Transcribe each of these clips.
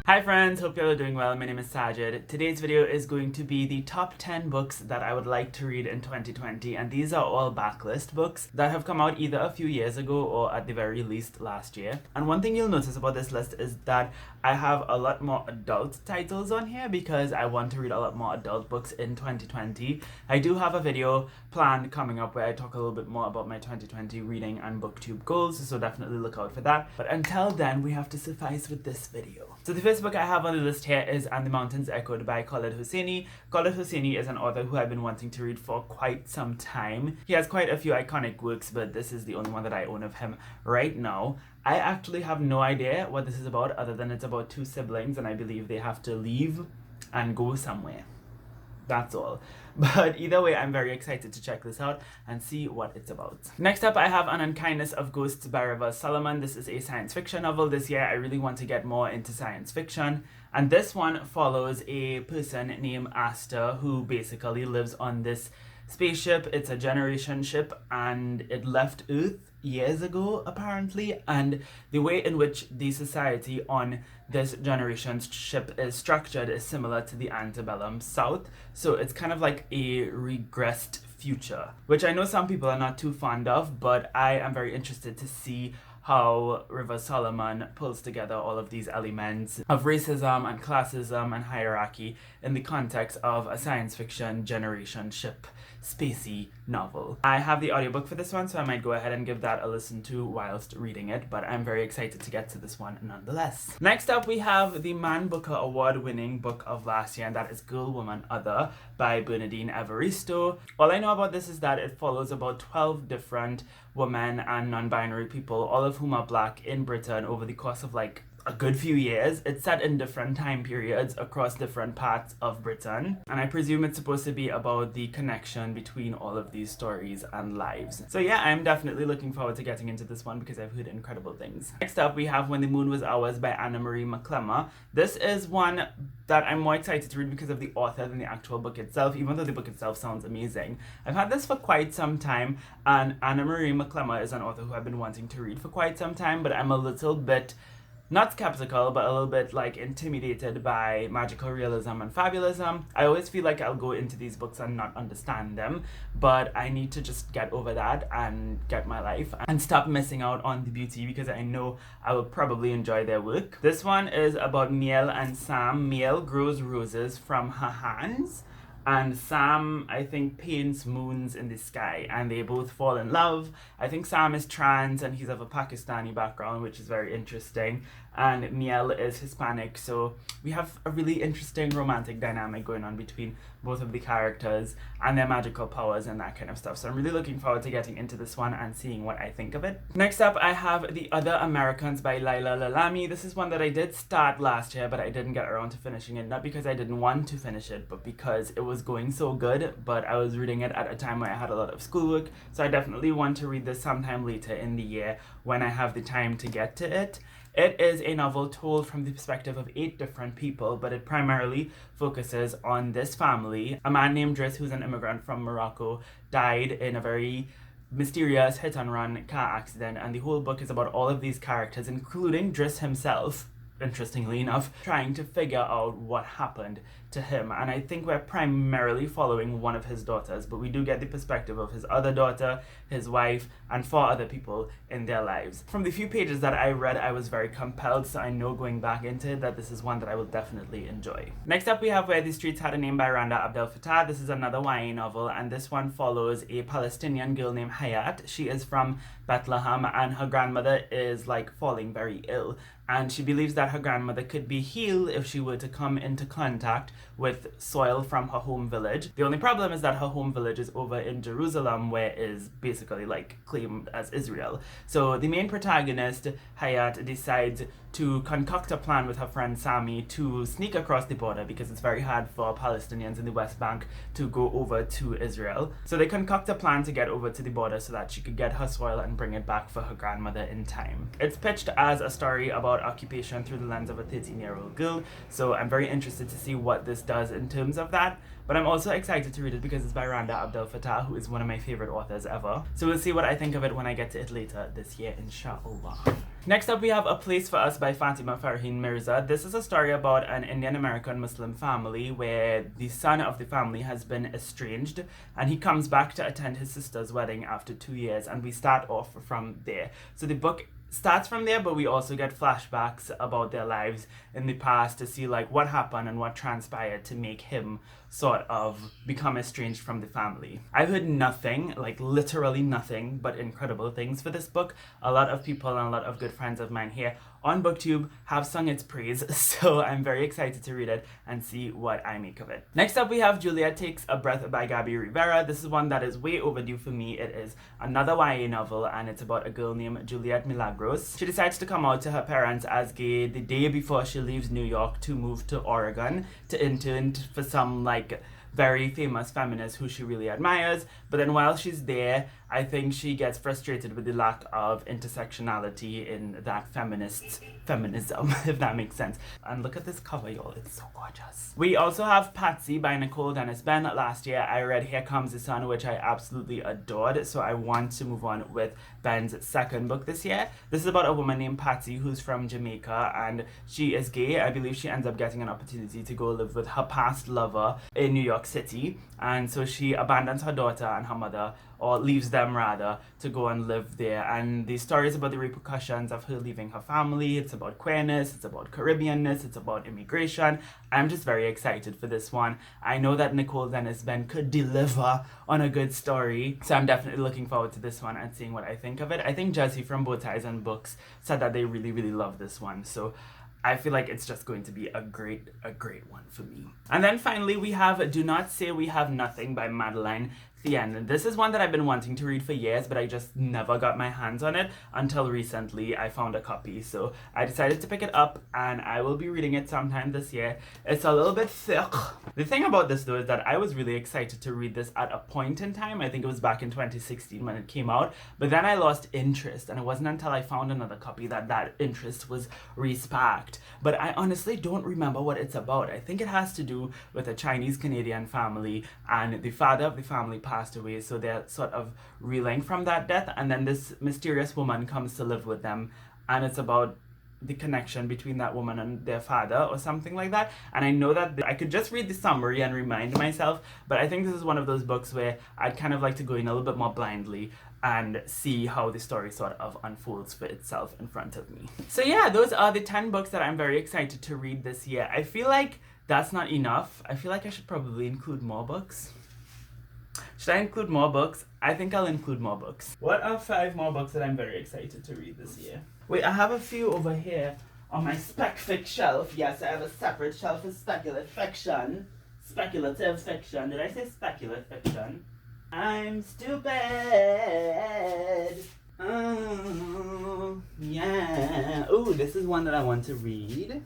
Hi friends, hope y'all are doing well. My name is Saajid. Today's video is going to be the top 10 books that I would like to read in 2020, and these are all backlist books that have come out either a few years ago or at the very least last year. And one thing you'll notice about this list is that I have a lot more adult titles on here because I want to read a lot more adult books in 2020. I do have a video planned coming up where I talk a little bit more about my 2020 reading and booktube goals, so definitely look out for that. But until then, we have to suffice with this video. So the first book I have on the list here is And the Mountains Echoed by Khaled Hosseini. Khaled Hosseini is an author who I've been wanting to read for quite some time. He has quite a few iconic works, but this is the only one that I own of him right now. I actually have no idea what this is about other than it's about two siblings and I believe they have to leave and go somewhere. That's all. But either way, I'm very excited to check this out and see what it's about. Next up, I have An Unkindness of Ghosts by River Solomon. This is a science fiction novel. This year, I really want to get more into science fiction. And this one follows a person named Asta who basically lives on this spaceship. It's a generation ship and it left Earth years ago apparently, and the way in which the society on this generation ship is structured is similar to the antebellum South, so it's kind of like a regressed future, which I know some people are not too fond of, but I am very interested to see how River Solomon pulls together all of these elements of racism and classism and hierarchy in the context of a science fiction generation ship spacey novel. I have the audiobook for this one, so I might go ahead and give that a listen to whilst reading it, but I'm very excited to get to this one nonetheless. Next up, we have the Man Booker Award-winning book of last year, and that is Girl, Woman, Other by Bernardine Evaristo. All I know about this is that it follows about 12 different women and non-binary people, all of whom are Black, in Britain over the course of like a good few years. It's set in different time periods across different parts of Britain, and I presume it's supposed to be about the connection between all of these stories and lives. So yeah, I'm definitely looking forward to getting into this one because I've heard incredible things. Next up, we have When the Moon Was Ours by Anna Marie McClemmer. This is one that I'm more excited to read because of the author than the actual book itself, even though the book itself sounds amazing. I've had this for quite some time, and Anna Marie McClemmer is an author who I've been wanting to read for quite some time, but I'm a little bit not skeptical, but a little bit like intimidated by magical realism and fabulism. I always feel like I'll go into these books and not understand them, but I need to just get over that and get my life and stop missing out on the beauty because I know I will probably enjoy their work. This one is about Miel and Sam. Miel grows roses from her hands, and Sam, I think, paints moons in the sky, and they both fall in love. I think Sam is trans and he's of a Pakistani background, which is very interesting, and Miel is Hispanic, so we have a really interesting romantic dynamic going on between both of the characters and their magical powers and that kind of stuff. So I'm really looking forward to getting into this one and seeing what I think of it. Next up, I have The Other Americans by Laila Lalami. This is one that I did start last year, but I didn't get around to finishing it, not because I didn't want to finish it, but because it was going so good, but I was reading it at a time where I had a lot of schoolwork, so I definitely want to read this sometime later in the year when I have the time to get to it. It is a novel told from the perspective of 8 different people, but it primarily focuses on this family. A man named Driss, who's an immigrant from Morocco, died in a very mysterious hit-and-run car accident, and the whole book is about all of these characters, including Driss himself, interestingly enough, trying to figure out what happened to him. And I think we're primarily following one of his daughters, but we do get the perspective of his other daughter, his wife, and 4 other people in their lives. From the few pages that I read, I was very compelled, so I know going back into it that this is one that I will definitely enjoy. Next up, we have Where the Streets Had a Name by Randa Abdel Fattah. This is another YA novel, and this one follows a Palestinian girl named Hayat. She is from Bethlehem, and her grandmother is like falling very ill, and she believes that her grandmother could be healed if she were to come into contact with soil from her home village. The only problem is that her home village is over in Jerusalem, where is basically like claimed as Israel. So the main protagonist, Hayat, decides to concoct a plan with her friend Sami to sneak across the border because it's very hard for Palestinians in the West Bank to go over to Israel. So they concoct a plan to get over to the border so that she could get her soil and bring it back for her grandmother in time. It's pitched as a story about occupation through the lens of a 13-year-old girl, so I'm very interested to see what this does in terms of that. But I'm also excited to read it because it's by Randa Abdel Fattah, who is one of my favorite authors ever. So we'll see what I think of it when I get to it later this year, inshallah. Next up, we have A Place for Us by Fatima Farheen Mirza. This is a story about an Indian American Muslim family where the son of the family has been estranged and he comes back to attend his sister's wedding after 2 years, and we start off from there. So the book starts from there, but we also get flashbacks about their lives in the past to see like what happened and what transpired to make him sort of become estranged from the family. I heard nothing, like literally nothing, but incredible things for this book. A lot of people and a lot of good friends of mine here on BookTube have sung its praise, so I'm very excited to read it and see what I make of it. Next up, we have Juliet Takes a Breath by Gabby Rivera. This is one that is way overdue for me. It is another YA novel, and it's about a girl named Juliet Milagros. She decides to come out to her parents as gay the day before she leaves New York to move to Oregon to intern for some like very famous feminist who she really admires. But then while she's there, I think she gets frustrated with the lack of intersectionality in that feminism, if that makes sense. And look at this cover, y'all, it's so gorgeous. We also have Patsy by Nicole Dennis Benn. Last year I read Here Comes the Sun, which I absolutely adored, so I want to move on with Ben's second book this year. This is about a woman named Patsy who's from Jamaica, and she is gay. I believe she ends up getting an opportunity to go live with her past lover in New York City, and so she abandons her daughter and her mother, or leaves them rather, to go and live there. And the story is about the repercussions of her leaving her family. It's about queerness, it's about Caribbeanness, it's about immigration. I'm just very excited for this one. I know that Nicole Dennis Benn could deliver on a good story, so I'm definitely looking forward to this one and seeing what I think of it. I think Jesse from Bow Ties and Books said that they really, really love this one, so I feel like it's just going to be a great one for me. And then finally, we have Do Not Say We Have Nothing by Madeline Thien. This is one that I've been wanting to read for years, but I just never got my hands on it until recently I found a copy. So I decided to pick it up, and I will be reading it sometime this year. It's a little bit thick. The thing about this though is that I was really excited to read this at a point in time. I think it was back in 2016 when it came out, but then I lost interest, and it wasn't until I found another copy that interest was re-sparked. But I honestly don't remember what it's about. I think it has to do with a Chinese Canadian family, and the father of the family passed away, so they're sort of reeling from that death, and then this mysterious woman comes to live with them, and it's about the connection between that woman and their father or something like that. And I know that I could just read the summary and remind myself, but I think this is one of those books where I'd kind of like to go in a little bit more blindly and see how the story sort of unfolds for itself in front of me. So yeah, those are the 10 books that I'm very excited to read this year. I feel like that's not enough. I feel like I should probably include more books. Should I include more books? I think I'll include more books. What are 5 more books that I'm very excited to read this year? Wait, I have a few over here on my spec fic shelf. Yes, I have a separate shelf for speculative fiction. Speculative fiction. Did I say speculative fiction? I'm stupid. Oh, yeah. Ooh, this is one that I want to read.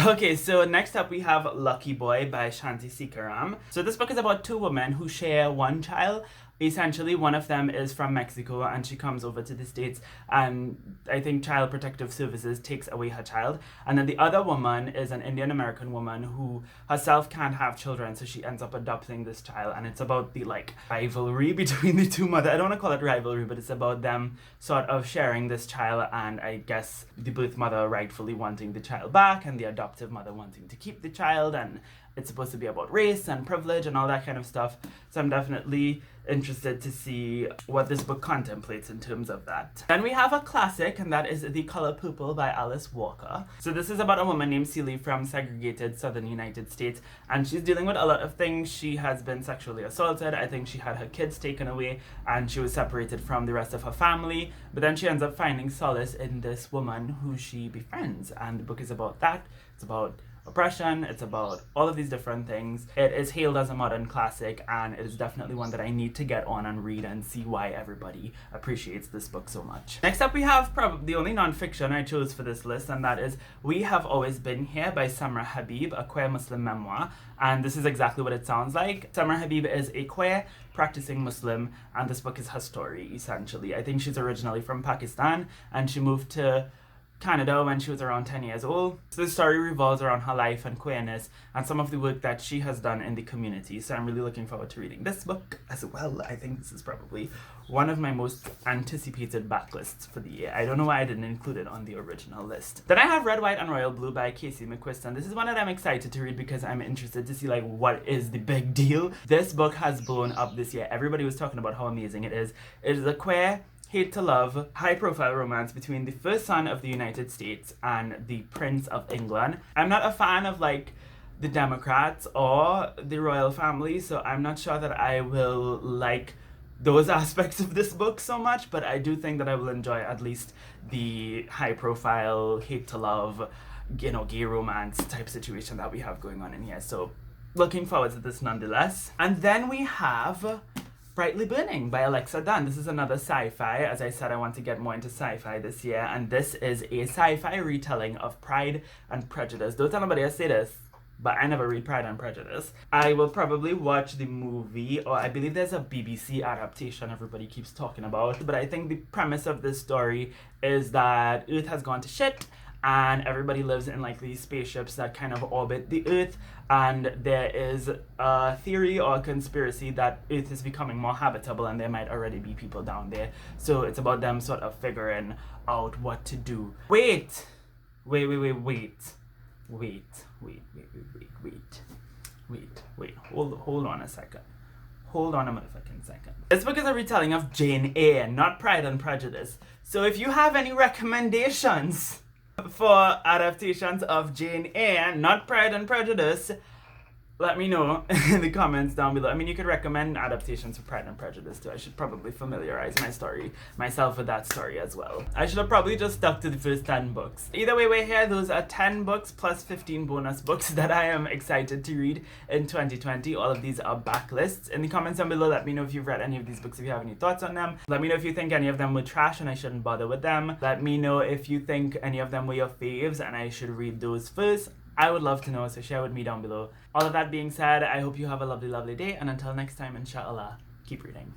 Okay, so next up we have Lucky Boy by Shanti Sikaram. So this book is about 2 women who share one child. Essentially, one of them is from Mexico and she comes over to the States, and I think Child Protective Services takes away her child. And then the other woman is an Indian American woman who herself can't have children, so she ends up adopting this child. And it's about the like rivalry between the 2 mothers. I don't want to call it rivalry, but it's about them sort of sharing this child, and I guess the birth mother rightfully wanting the child back and the adoptive mother wanting to keep the child. And it's supposed to be about race and privilege and all that kind of stuff. So I'm definitely interested to see what this book contemplates in terms of that. Then we have a classic, and that is The Color Purple by Alice Walker. So this is about a woman named Celie from segregated southern United States, and she's dealing with a lot of things. She has been sexually assaulted. I think she had her kids taken away, and she was separated from the rest of her family. But then she ends up finding solace in this woman who she befriends, and the book is about that. It's about oppression, it's about all of these different things. It is hailed as a modern classic, and it is definitely one that I need to get on and read and see why everybody appreciates this book so much. Next up we have probably the only non-fiction I chose for this list, and that is We Have Always Been Here by Samra Habib, a queer Muslim memoir. And this is exactly what it sounds like. Samra Habib is a queer practicing Muslim, and this book is her story essentially. I think she's originally from Pakistan, and she moved to Canada when she was around 10 years old. So the story revolves around her life and queerness and some of the work that she has done in the community. So I'm really looking forward to reading this book as well. I think this is probably one of my most anticipated backlists for the year. I don't know why I didn't include it on the original list. Then I have Red, White, and Royal Blue by Casey McQuiston, and this is one that I'm excited to read because I'm interested to see like what is the big deal. This book has blown up this year. Everybody was talking about how amazing it is. It is a queer, hate to love, high-profile romance between the first son of the United States and the Prince of England. I'm not a fan of like the Democrats or the royal family, so I'm not sure that I will like those aspects of this book so much, but I do think that I will enjoy at least the high-profile, hate to love, you know, gay romance type situation that we have going on in here. So looking forward to this nonetheless. And then we have Brightly Burning by Alexa Dunn. This is another sci-fi. As I said, I want to get more into sci-fi this year, and this is a sci-fi retelling of Pride and Prejudice. Don't tell nobody I say this, but I never read Pride and Prejudice. I will probably watch the movie, or I believe there's a BBC adaptation everybody keeps talking about, but I think the premise of this story is that Earth has gone to shit, and everybody lives in like these spaceships that kind of orbit the Earth, and there is a theory or a conspiracy that Earth is becoming more habitable and there might already be people down there. So it's about them sort of figuring out what to do. Wait. Hold on a second. Hold on a motherfucking second. This book is a retelling of Jane Eyre, not Pride and Prejudice. So if you have any recommendations for adaptations of Jane Eyre, not Pride and Prejudice, let me know in the comments down below. I mean, you could recommend adaptations for Pride and Prejudice too. I should probably familiarize myself with that story as well. I should have probably just stuck to the first 10 books. Either way, we're here. Those are 10 books plus 15 bonus books that I am excited to read in 2020. All of these are backlists. In the comments down below, let me know if you've read any of these books, if you have any thoughts on them. Let me know if you think any of them were trash and I shouldn't bother with them. Let me know if you think any of them were your faves and I should read those first. I would love to know, so share with me down below. All of that being said, I hope you have a lovely, lovely day, and until next time, inshallah, keep reading.